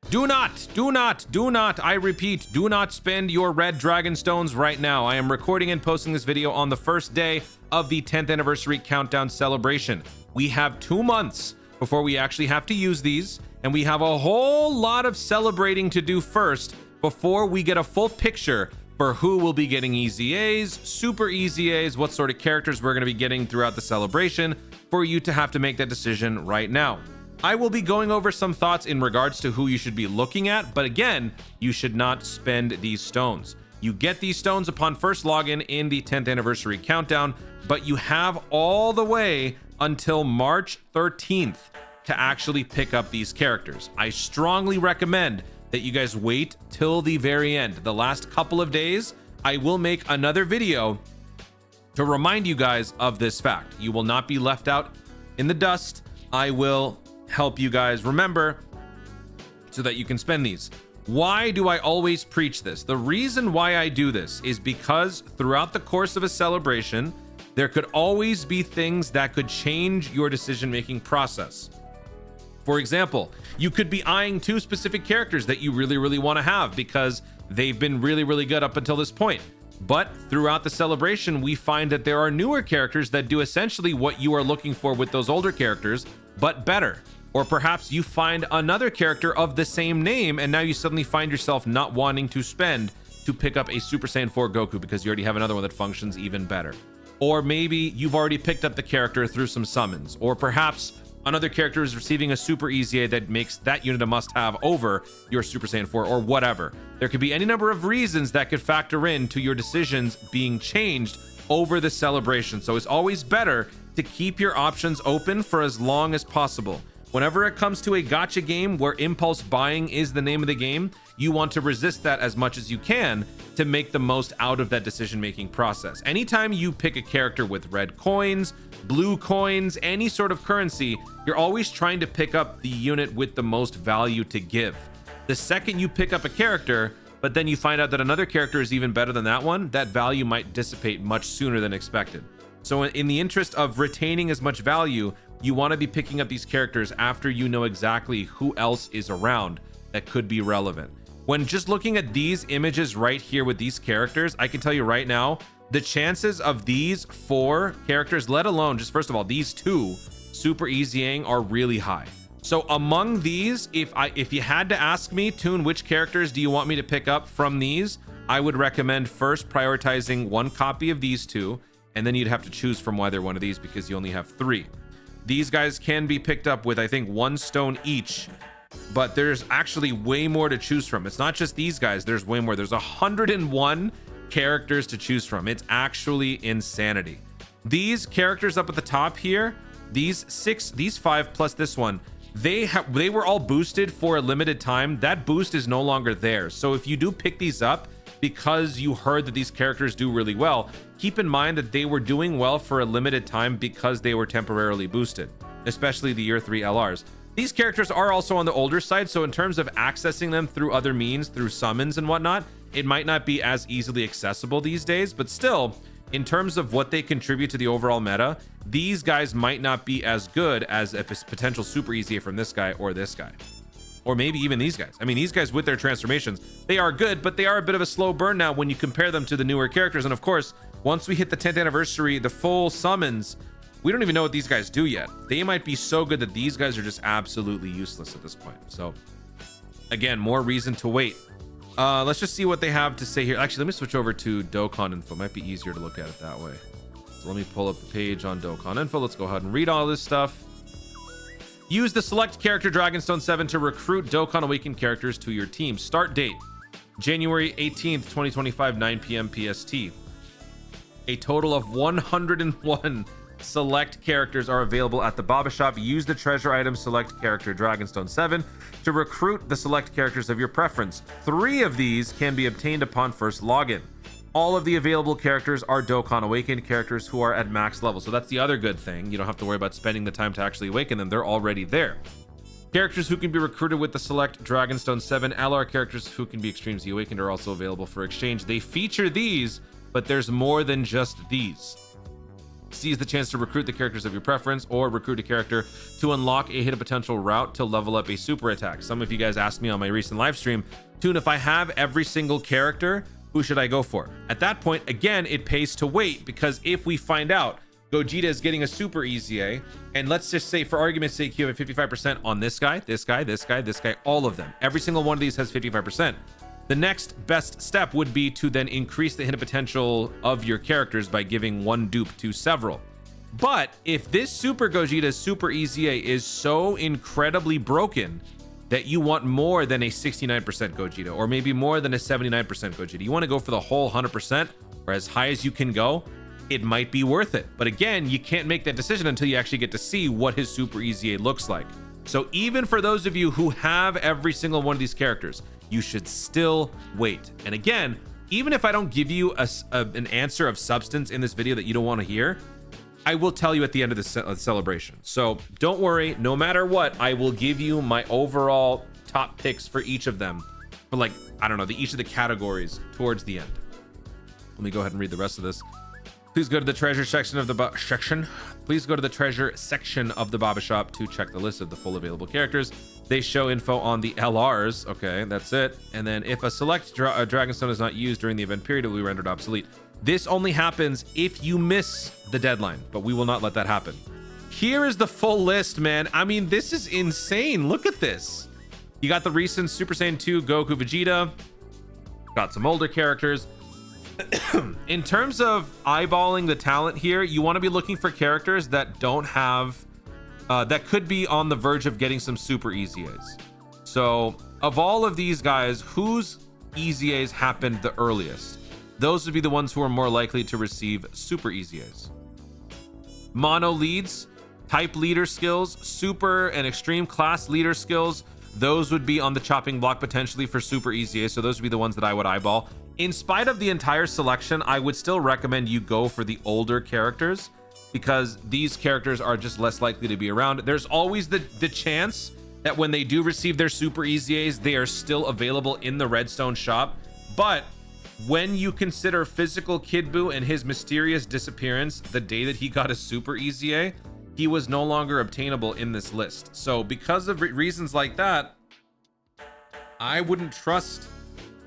Do not, I repeat, do not spend your red dragon stones right now. I am recording and posting this video on the first day of the 10th anniversary countdown celebration. We have 2 months before we actually have to use these, and we have a whole lot of celebrating to do first before we get a full picture for who will be getting easy A's, super easy A's, what sort of characters we're going to be getting throughout the celebration for you to have to make that decision right now. I will be going over some thoughts in regards to who you should be looking at, but again, you should not spend these stones. You get these stones upon first login in the 10th anniversary countdown, but you have all the way until March 13th to actually pick up these characters. I strongly recommend that you guys wait till the very end. The last couple of days, I will make another video to remind you guys of this fact. You will not be left out in the dust. I will help you guys remember so that you can spend these. Why do I always preach this? The reason why I do this is because throughout the course of a celebration, there could always be things that could change your decision-making process. For example, you could be eyeing 2 specific characters that you really want to have because they've been really good up until this point. But throughout the celebration, we find that there are newer characters that do essentially what you are looking for with those older characters, but better. Or perhaps you find another character of the same name, and now you suddenly find yourself not wanting to spend to pick up a Super Saiyan 4 Goku because you already have another one that functions even better. Or maybe you've already picked up the character through some summons. Or perhaps another character is receiving a super easy A that makes that unit a must-have over your Super Saiyan 4 or whatever. There could be any number of reasons that could factor into your decisions being changed over the celebration. So it's always better to keep your options open for as long as possible. Whenever it comes to a gacha game where impulse buying is the name of the game, you want to resist that as much as you can to make the most out of that decision-making process. Anytime you pick a character with red coins, blue coins, any sort of currency, you're always trying to pick up the unit with the most value to give. The second you pick up a character, but then you find out that another character is even better than that one, that value might dissipate much sooner than expected. So in the interest of retaining as much value, you want to be picking up these characters after you know exactly who else is around that could be relevant. When just looking at these images right here with these characters, I can tell you right now, the chances of these 4 characters, let alone just first of all, these 2 super easying are really high. So among these, if you had to ask me, Toon, which characters do you want me to pick up from these? I would recommend first prioritizing 1 copy of these 2, and then you'd have to choose from why they're one of these because you only have 3. These guys can be picked up with, I think, 1 stone each, but there's actually way more to choose from. It's not just these guys, there's way more. There's 101 characters to choose from. It's actually insanity. These characters up at the top here, these 5 plus this one, they were all boosted for a limited time. That boost is no longer there. So if you do pick these up because you heard that these characters do really well, keep in mind that they were doing well for a limited time because they were temporarily boosted, especially the year 3 LRs. These characters are also on the older side, so in terms of accessing them through other means, through summons and whatnot, it might not be as easily accessible these days, but still, in terms of what they contribute to the overall meta, these guys might not be as good as a potential super easy from this guy or this guy. Or maybe even these guys. I mean, these guys with their transformations, they are good, but they are a bit of a slow burn now when you compare them to the newer characters. And of course, once we hit the 10th anniversary, the full summons, we don't even know what these guys do yet. They might be so good that these guys are just absolutely useless at this point. So again, more reason to wait. Let's just see what they have to say here. Actually, let me switch over to Dokkan Info. It might be easier to look at it that way. So let me pull up the page on Dokkan Info. Let's go ahead and read all this stuff. Use the select character Dragonstone 7 to recruit Dokkan Awakened characters to your team. Start date, January 18th, 2025, 9 p.m. PST. A total of 101 select characters are available at the Baba Shop. Use the treasure item select character Dragonstone 7 to recruit the select characters of your preference. 3 of these can be obtained upon first login. All of the available characters are Dokkan Awakened characters who are at max level. So that's the other good thing. You don't have to worry about spending the time to actually awaken them. They're already there. Characters who can be recruited with the select Dragonstone 7 LR characters who can be Extreme Z Awakened are also available for exchange. They feature these, but there's more than just these. Seize the chance to recruit the characters of your preference or recruit a character to unlock a hidden potential route to level up a super attack. Some of you guys asked me on my recent live stream, Toon, if I have every single character, who should I go for? At that point, again, it pays to wait, because if we find out Gogeta is getting a super EZA, and let's just say for argument's sake, you have a 55% on this guy, this guy, this guy, this guy, all of them. Every single one of these has 55%. The next best step would be to then increase the hidden potential of your characters by giving one dupe to several. But if this Super Gogeta Super EZA is so incredibly broken that you want more than a 69% Gogeta, or maybe more than a 79% Gogeta, you want to go for the whole 100% or as high as you can go, it might be worth it. But again, you can't make that decision until you actually get to see what his Super EZA looks like. So even for those of you who have every single one of these characters, you should still wait. And again, even if I don't give you an answer of substance in this video that you don't want to hear, I will tell you at the end of the celebration. So don't worry, no matter what, I will give you my overall top picks for each of them, for like, I don't know, each of the categories towards the end. Let me go ahead and read the rest of this. Please go to the treasure section of the Please go to the treasure section of the Baba Shop to check the list of the full available characters. They show info on the LRs. Okay, that's it. And then if a select Dragonstone is not used during the event period, it will be rendered obsolete. This only happens if you miss the deadline, but we will not let that happen. Here is the full list, man. I mean, this is insane. Look at this. You got the recent Super Saiyan 2 Goku Vegeta. Got some older characters. In terms of eyeballing the talent here, you want to be looking for characters that don't have that could be on the verge of getting some super EZAs. So of all of these guys, whose EZAs happened the earliest? Those would be the ones who are more likely to receive super EZAs. Mono leads, type leader skills, super and extreme class leader skills, those would be on the chopping block potentially for super EZAs. So those would be the ones that I would eyeball. In spite of the entire selection, I would still recommend you go for the older characters, because these characters are just less likely to be around. There's always the chance that when they do receive their super EZAs, they are still available in the Redstone shop. But when you consider physical Kid Buu and his mysterious disappearance the day that he got a super EZA, he was no longer obtainable in this list. So because of reasons like that, I wouldn't trust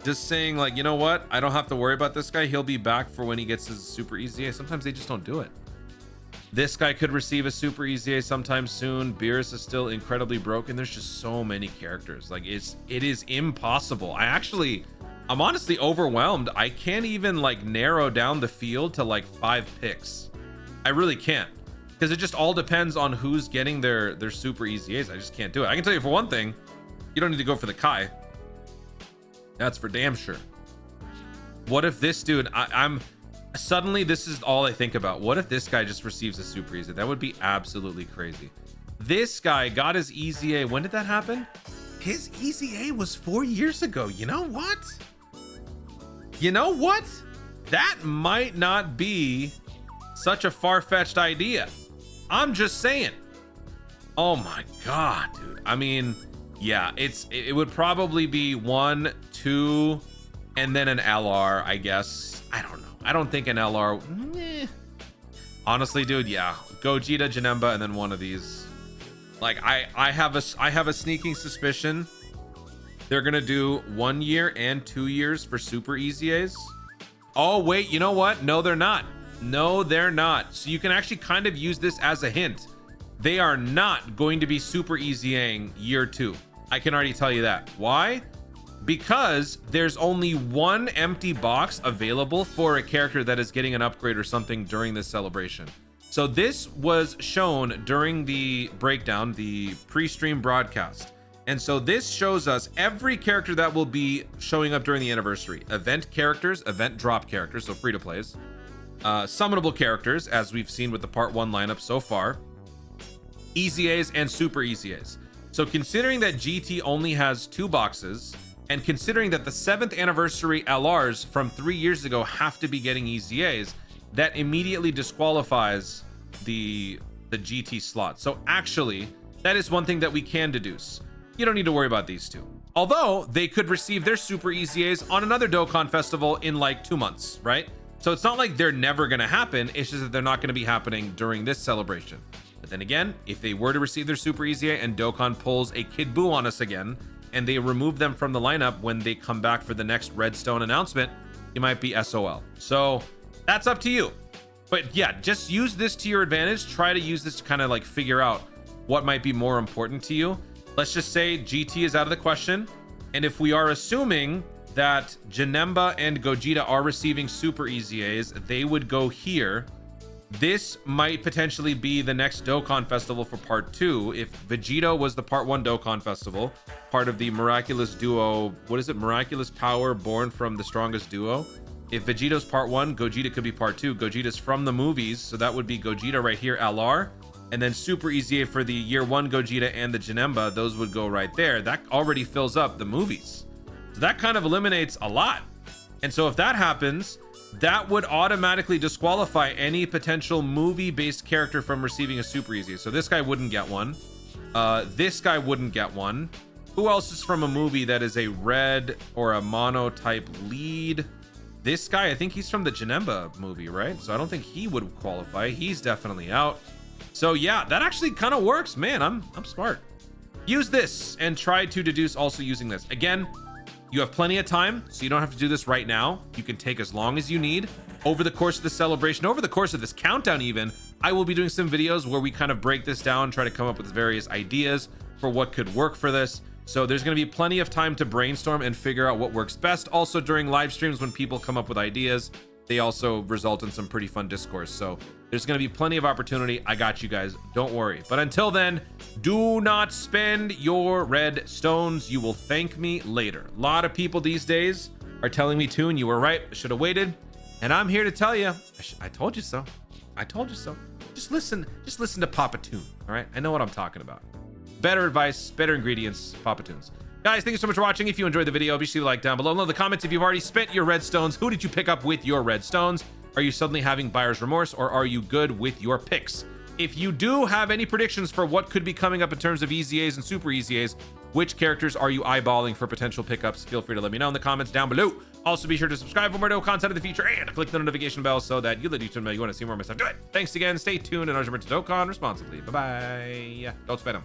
just saying like, you know what, I don't have to worry about this guy, he'll be back for when he gets his super EZA. Sometimes they just don't do it. This guy could receive a super EZA sometime soon. Beerus is still incredibly broken. There's just so many characters. Like it is impossible. I'm honestly overwhelmed. I can't even like narrow down the field to like 5 picks. I really can't, because it just all depends on who's getting their super EZAs. I just can't do it. I can tell you for one thing, you don't need to go for the Kai. That's for damn sure. What if this dude, I'm suddenly, this is all I think about. What if this guy just receives a super EZA? That would be absolutely crazy. This guy got his EZA. When did that happen? His EZA was 4 years ago. You know what? You know what? That might not be such a far-fetched idea. I'm just saying. Oh my God, dude. I mean, yeah, it would probably be 1, 2, and then an LR, I guess. I don't know. I don't think an LR. Honestly, dude, yeah. Gogeta, Janemba, and then one of these. Like, I have a sneaking suspicion they're gonna do 1 year and 2 years for super EZAs. Oh wait, you know what? No, they're not. No, they're not. So you can actually kind of use this as a hint. They are not going to be super EZAing year 2. I can already tell you that. Why? Because there's only one empty box available for a character that is getting an upgrade or something during this celebration. So this was shown during the breakdown, the pre-stream broadcast. And so this shows us every character that will be showing up during the anniversary. Event characters, event drop characters, so free to plays. Summonable characters, as we've seen with the part 1 lineup so far. EZAs and super EZAs. So considering that GT only has 2 boxes, and considering that the 7th anniversary LRs from 3 years ago have to be getting EZAs, that immediately disqualifies the GT slot. So actually, that is one thing that we can deduce. You don't need to worry about these two. Although they could receive their super EZAs on another Dokkan festival in like 2 months, right? So it's not like they're never going to happen. It's just that they're not going to be happening during this celebration. But then again, if they were to receive their Super EZA and Dokkan pulls a Kid Buu on us again, and they remove them from the lineup when they come back for the next Redstone announcement, it might be SOL. So that's up to you. But yeah, just use this to your advantage. Try to use this to kind of like figure out what might be more important to you. Let's just say GT is out of the question. And if we are assuming that Janemba and Gogeta are receiving Super EZAs, they would go here. This might potentially be the next Dokkan Festival for part 2. If Vegito was the part 1 Dokkan Festival, part of the miraculous duo, what is it? Miraculous power born from the strongest duo. If Vegito's part 1, Gogeta could be part 2. Gogeta's from the movies, so that would be Gogeta right here, LR. And then Super EZA for the year 1 Gogeta and the Janemba, those would go right there. That already fills up the movies. So that kind of eliminates a lot. And so if that happens, that would automatically disqualify any potential movie-based character from receiving a Super EZA. So this guy wouldn't get one. This guy wouldn't get one. Who else is from a movie that is a red or a mono type lead? This guy, I think he's from the Janemba movie, right? So I don't think he would qualify. He's definitely out. So yeah, that actually kind of works. Man, I'm smart. Use this and try to deduce also using this. Again, you have plenty of time, so you don't have to do this right now. You can take as long as you need. Over the course of the celebration, over the course of this countdown even, I will be doing some videos where we kind of break this down, try to come up with various ideas for what could work for this. So there's going to be plenty of time to brainstorm and figure out what works best. Also during live streams, when people come up with ideas, they also result in some pretty fun discourse. So there's going to be plenty of opportunity. I got you guys. Don't worry. But until then, do not spend your red stones. You will thank me later. A lot of people these days are telling me, Toon, you were right. I should have waited. And I'm here to tell you, I told you so. I told you so. Just listen to Papa Toon. All right. I know what I'm talking about. Better advice, better ingredients, Papa Toons. Guys, thank you so much for watching. If you enjoyed the video, be sure to like down below. Leave the comments if you've already spent your red stones. Who did you pick up with your red stones? Are you suddenly having buyer's remorse, or are you good with your picks? If you do have any predictions for what could be coming up in terms of EZAs and Super EZAs, which characters are you eyeballing for potential pickups? Feel free to let me know in the comments down below. Also, be sure to subscribe for more content in the future and click the notification bell so that you let YouTube know you want to see more of my stuff. Do it. Thanks again. Stay tuned and remember to Dokkan responsibly. Bye-bye. Don't spend them.